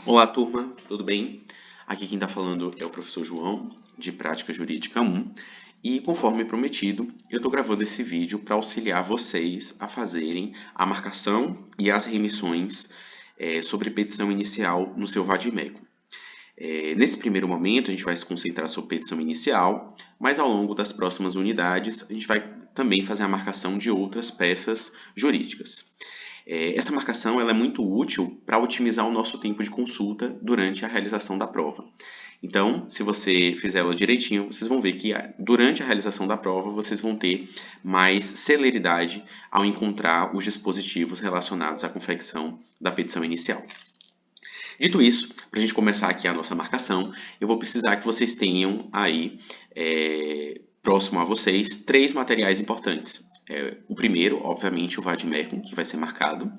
Olá, turma, tudo bem? Aqui quem está falando é o professor João, de Prática Jurídica 1, e conforme prometido, eu estou gravando esse vídeo para auxiliar vocês a fazerem a marcação e as remissões sobre petição inicial no seu vadimécum. Nesse primeiro momento, a gente vai se concentrar sobre petição inicial, mas ao longo das próximas unidades, a gente vai também fazer a marcação de outras peças jurídicas. Essa marcação ela é muito útil para otimizar o nosso tempo de consulta durante a realização da prova. Então, se você fizer ela direitinho, vocês vão ver que durante a realização da prova, vocês vão ter mais celeridade ao encontrar os dispositivos relacionados à confecção da petição inicial. Dito isso, para a gente começar aqui a nossa marcação, eu vou precisar que vocês tenham aí, próximo a vocês, 3 materiais importantes. O primeiro, obviamente, o vadimécum, que vai ser marcado.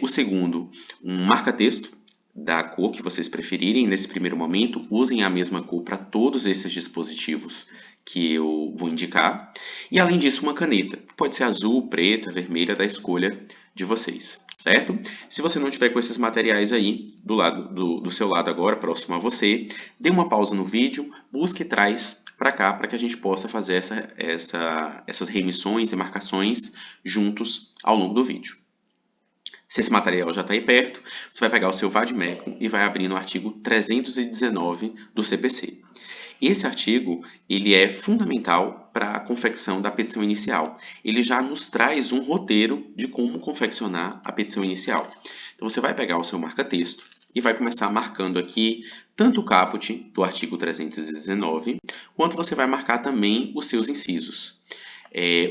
O segundo, um marca-texto da cor que vocês preferirem. Nesse primeiro momento, usem a mesma cor para todos esses dispositivos que eu vou indicar. E, além disso, uma caneta. Pode ser azul, preta, vermelha, da escolha de vocês, certo? Se você não tiver com esses materiais aí do seu lado agora, próximo a você, dê uma pausa no vídeo, busque e traz para cá para que a gente possa fazer essas remissões e marcações juntos ao longo do vídeo. Se esse material já está aí perto, você vai pegar o seu vadimécum e vai abrir no artigo 319 do CPC. Esse artigo ele é fundamental para a confecção da petição inicial. Ele já nos traz um roteiro de como confeccionar a petição inicial. Então você vai pegar o seu marca-texto e vai começar marcando aqui tanto o caput do artigo 319, quanto você vai marcar também os seus incisos.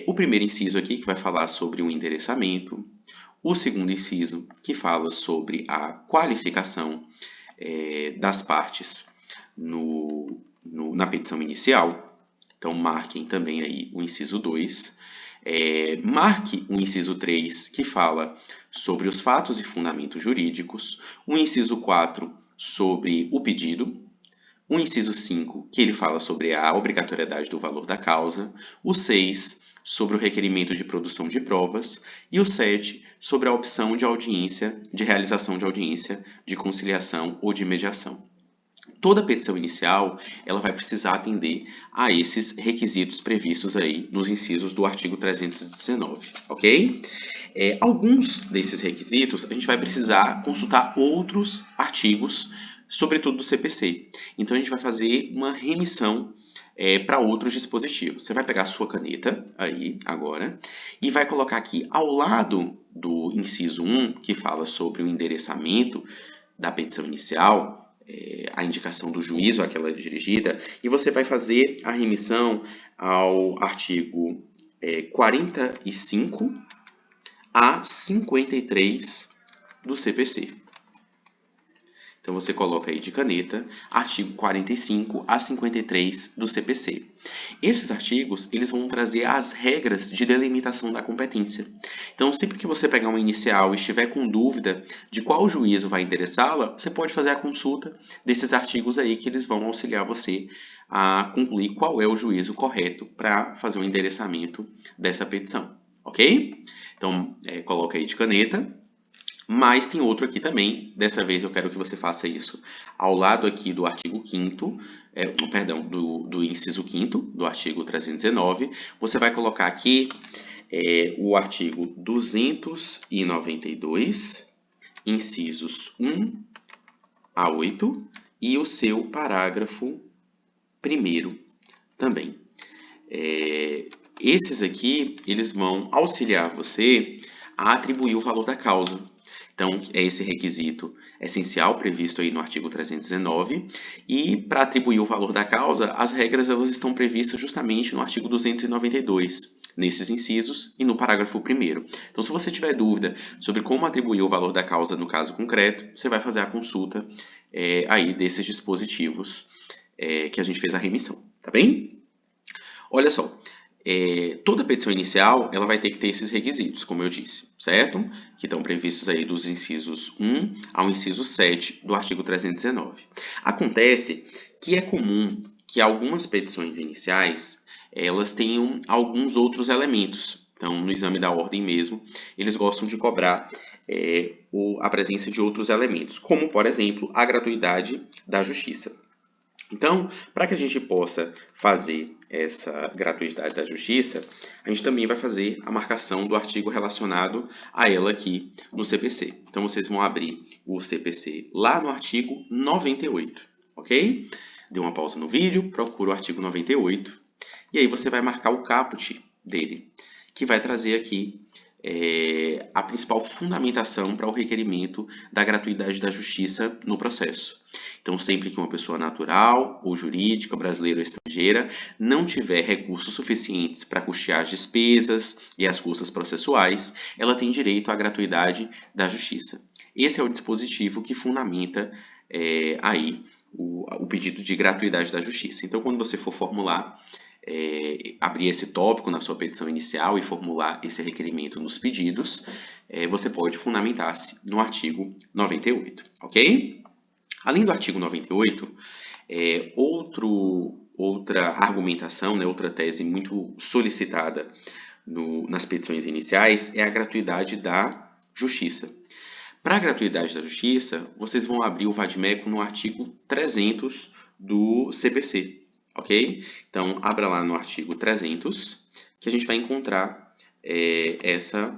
O primeiro inciso aqui que vai falar sobre o endereçamento, o segundo inciso que fala sobre a qualificação das partes na petição inicial. Então, marquem também aí o inciso 2. Marque o inciso 3, que fala sobre os fatos e fundamentos jurídicos. O inciso 4, sobre o pedido. O inciso 5, que ele fala sobre a obrigatoriedade do valor da causa. O 6, sobre o requerimento de produção de provas. E o 7, sobre a opção de audiência, de realização de audiência, de conciliação ou de mediação. Toda petição inicial ela vai precisar atender a esses requisitos previstos aí nos incisos do artigo 319, ok? Alguns desses requisitos a gente vai precisar consultar outros artigos, sobretudo do CPC. Então a gente vai fazer uma remissão para outros dispositivos. Você vai pegar a sua caneta aí agora e vai colocar aqui ao lado do inciso 1, que fala sobre o endereçamento da petição inicial, a indicação do juízo àquela dirigida, e você vai fazer a remissão ao artigo 45 a 53 do CPC. Então, você coloca aí de caneta, artigo 45 a 53 do CPC. Esses artigos, eles vão trazer as regras de delimitação da competência. Então, sempre que você pegar uma inicial e estiver com dúvida de qual juízo vai endereçá-la, você pode fazer a consulta desses artigos aí que eles vão auxiliar você a concluir qual é o juízo correto para fazer o endereçamento dessa petição, ok? Então, coloca aí de caneta. Mas tem outro aqui também, dessa vez eu quero que você faça isso ao lado aqui do artigo 5º, do inciso 5º do artigo 319, você vai colocar aqui o artigo 292, incisos 1 a 8 e o seu parágrafo 1º também. Esses aqui, eles vão auxiliar você a atribuir o valor da causa. Então, é esse requisito essencial previsto aí no artigo 319. E para atribuir o valor da causa, as regras elas estão previstas justamente no artigo 292, nesses incisos e no parágrafo 1º. Então, se você tiver dúvida sobre como atribuir o valor da causa no caso concreto, você vai fazer a consulta aí desses dispositivos que a gente fez a remissão, tá bem? Olha só. Toda petição inicial ela vai ter que ter esses requisitos, como eu disse, certo? Que estão previstos aí dos incisos 1 ao inciso 7 do artigo 319. Acontece que é comum que algumas petições iniciais elas tenham alguns outros elementos. Então, no exame da ordem mesmo, eles gostam de cobrar a presença de outros elementos, como, por exemplo, a gratuidade da justiça. Então, para que a gente possa fazer essa gratuidade da justiça, a gente também vai fazer a marcação do artigo relacionado a ela aqui no CPC. Então, vocês vão abrir o CPC lá no artigo 98, ok? Dê uma pausa no vídeo, procura o artigo 98, e aí você vai marcar o caput dele, que vai trazer aqui a principal fundamentação para o requerimento da gratuidade da justiça no processo. Então, sempre que uma pessoa natural ou jurídica, brasileira ou estrangeira, não tiver recursos suficientes para custear as despesas e as custas processuais, ela tem direito à gratuidade da justiça. Esse é o dispositivo que fundamenta aí o pedido de gratuidade da justiça. Então, quando você for formular, abrir esse tópico na sua petição inicial e formular esse requerimento nos pedidos, você pode fundamentar-se no artigo 98, ok? Além do artigo 98, outra argumentação, outra tese muito solicitada nas petições iniciais é a gratuidade da justiça. Para a gratuidade da justiça, vocês vão abrir o vade-mecum no artigo 300 do CPC, ok? Então, abra lá no artigo 300, que a gente vai encontrar essa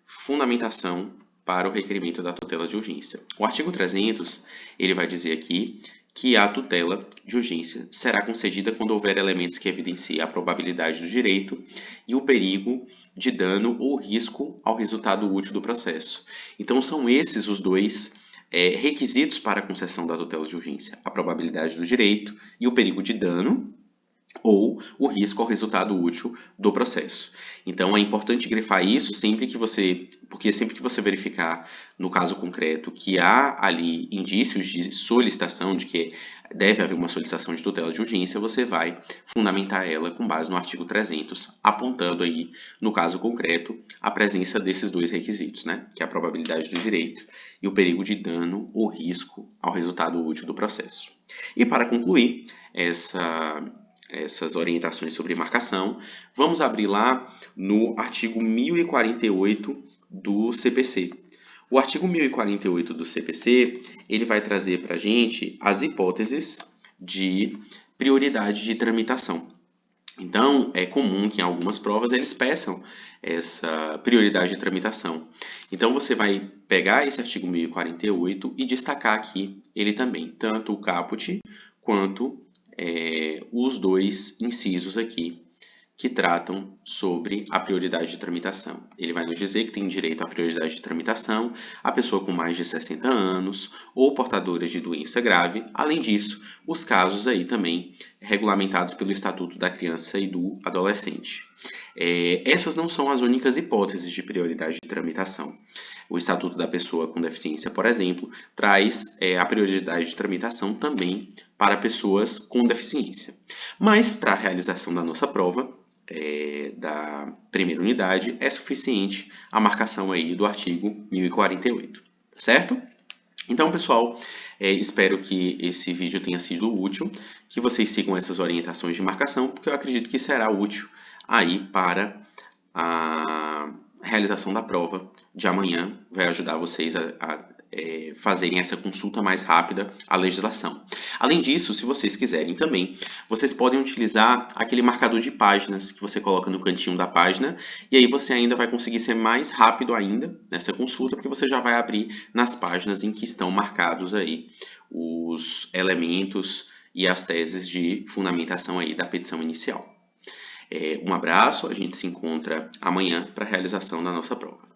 fundamentação para o requerimento da tutela de urgência. O artigo 300, ele vai dizer aqui que a tutela de urgência será concedida quando houver elementos que evidenciem a probabilidade do direito e o perigo de dano ou risco ao resultado útil do processo. Então, são esses os dois requisitos para a concessão da tutela de urgência: a probabilidade do direito e o perigo de dano ou o risco ao resultado útil do processo. Então, é importante grifar isso porque sempre que você verificar no caso concreto que há ali indícios de solicitação, de que deve haver uma solicitação de tutela de urgência, você vai fundamentar ela com base no artigo 300, apontando aí, no caso concreto, a presença desses dois requisitos, que é a probabilidade do direito e o perigo de dano ou risco ao resultado útil do processo. E para concluir essas orientações sobre marcação, vamos abrir lá no artigo 1048 do CPC. O artigo 1048 do CPC, ele vai trazer para a gente as hipóteses de prioridade de tramitação. Então, é comum que em algumas provas eles peçam essa prioridade de tramitação. Então, você vai pegar esse artigo 1048 e destacar aqui ele também, tanto o caput quanto os dois incisos aqui que tratam sobre a prioridade de tramitação. Ele vai nos dizer que tem direito à prioridade de tramitação a pessoa com mais de 60 anos ou portadora de doença grave. Além disso, os casos aí também regulamentados pelo Estatuto da Criança e do Adolescente. Essas não são as únicas hipóteses de prioridade de tramitação. O Estatuto da Pessoa com Deficiência, por exemplo, traz a prioridade de tramitação também para pessoas com deficiência. Mas, para a realização da nossa prova, da primeira unidade, é suficiente a marcação aí do artigo 1048, certo? Então, pessoal, espero que esse vídeo tenha sido útil, que vocês sigam essas orientações de marcação, porque eu acredito que será útil aí para a realização da prova de amanhã, vai ajudar vocês a fazerem essa consulta mais rápida à legislação. Além disso, se vocês quiserem também, vocês podem utilizar aquele marcador de páginas que você coloca no cantinho da página, e aí você ainda vai conseguir ser mais rápido ainda nessa consulta, porque você já vai abrir nas páginas em que estão marcados aí os elementos e as teses de fundamentação aí da petição inicial. Um abraço, a gente se encontra amanhã para a realização da nossa prova.